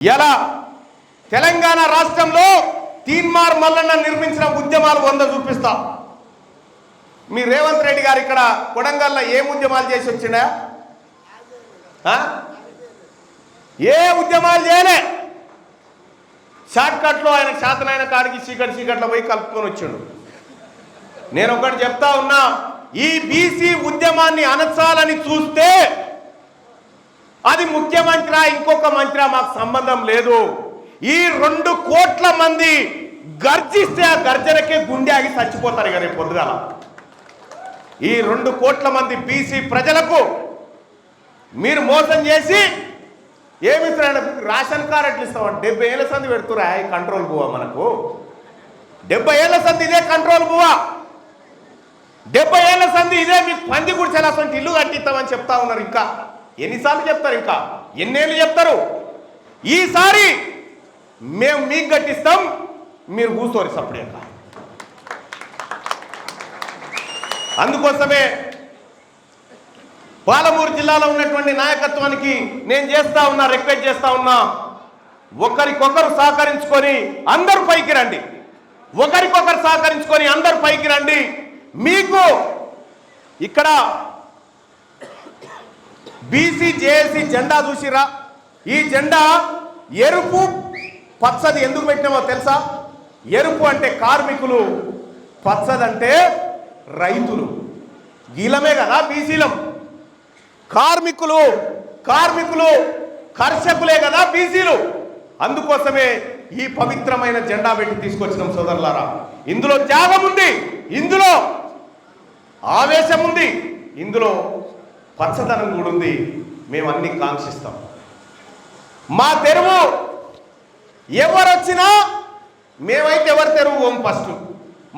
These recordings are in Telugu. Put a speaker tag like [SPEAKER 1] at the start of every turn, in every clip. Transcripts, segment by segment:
[SPEAKER 1] ఎలా తెలంగాణ రాష్ట్రంలో తీన్మార్ మల్లన్న నిర్మించిన ఉద్యమాలు 100 చూపిస్తా. మీ రేవంత్ రెడ్డి గారు ఇక్కడ కొడంగల్లో ఏం ఉద్యమాలు చేసి వచ్చిండా? ఏ ఉద్యమాలు చేయలే. షార్ట్ కట్లో ఆయన శాతనైన కాడికి చీకట్లో పోయి కలుపుకొని వచ్చిండు. నేను ఒకటి చెప్తా ఉన్నా, ఈ బీసీ ఉద్యమాన్ని అనచాలని చూస్తే అది ముఖ్యమంత్రి ఇంకొక మంత్రి మాకు సంబంధం లేదు. ఈ 2 కోట్ల మంది గర్జిస్తే ఆ గర్జనకే గుండె ఆగి చచ్చిపోతారు ఇక రేపు పొద్దుగాల. ఈ 2 కోట్ల మంది బీసీ ప్రజలకు మీరు మోసం చేసి ఏమిస్తారంటే రేషన్ కార్డు ఎట్లా ఇస్తామంటే 70 ఏళ్ళ సంది పెడుతురా ఈ కంట్రోల్ బువ్వ. మనకు 70 ఏళ్ళ సంది ఇదే కంట్రోల్ బువ్వ. 70 ఏళ్ళ సంది ఇదే మీకు పంది గుడిచెలాసంటే ఇల్లు కట్టిస్తామని చెప్తా ఉన్నారు. ఇంకా ఎన్నిసార్లు చెప్తారు? ఇంకా ఎన్నేళ్ళు చెప్తారు? ఈసారి మేము మీకు కట్టిస్తాం, మీరు కూర్చోరు సపరేట్. అందుకోసమే పాలమూరు జిల్లాలో ఉన్నటువంటి నాయకత్వానికి నేను చేస్తా ఉన్నా, రిక్వెస్ట్ చేస్తా ఉన్నా, ఒకరికొకరు సహకరించుకొని అందరూ పైకి రండి. ఒకరికొకరు సహకరించుకొని అందరూ పైకి రండి. మీకు ఇక్కడ బీసీ జేఏసీ జెండా చూసిరా? ఈ జెండా ఎరుపు పచ్చది ఎందుకు పెట్టినామో తెలుసా? ఎరుపు అంటే కార్మికులు, పచ్చదంటే రైతులు. గీలమే కదా బీసీలం. కార్మికులు కర్షకులే కదా బీసీలు. అందుకోసమే ఈ పవిత్రమైన జెండా పెట్టి తీసుకొచ్చినాం సోదరులారా. ఇందులో త్యాగం ఉంది, ఇందులో ఆవేశం ఉంది, ఇందులో పచ్చదనం కూడా ఉంది. మేము అన్ని కాంక్షిస్తాం. మా తెరువు ఎవరొచ్చినా మేమైతే ఎవరి తెరువు పోం. ఫస్ట్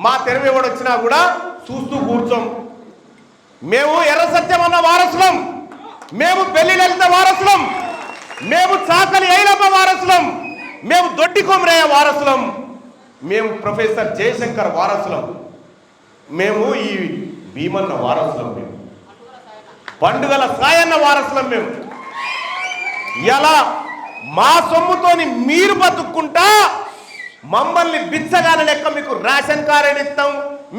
[SPEAKER 1] మా తెరువు ఎవడొచ్చినా కూడా చూస్తూ కూర్చోం. మేము ఎర్ర సత్యమన్న వారసులం, మేము పెళ్లి లలిత వారసులం, మేము చాకలి ఐలమ్మ వారసులం, మేము దొడ్డి కొమరయ్య వారసులం, మేము ప్రొఫెసర్ జయశంకర్ వారసులం, మేము ఈ భీమన్న వారసులం, మేము పండుగల సాయన్న వారసులం. మేము ఎలా మా సొమ్ముతోని మీరు బతుక్కుంటా మమ్మల్ని బిచ్చగాల లెక్క మీకు రేషన్ కార్డు ఇస్తాం,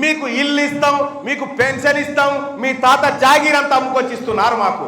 [SPEAKER 1] మీకు ఇల్లు ఇస్తాం, మీకు పెన్షన్ ఇస్తాం, మీ తాత జాగీర్ అంతా అమ్ముకొచ్చిస్తున్నారు మాకు.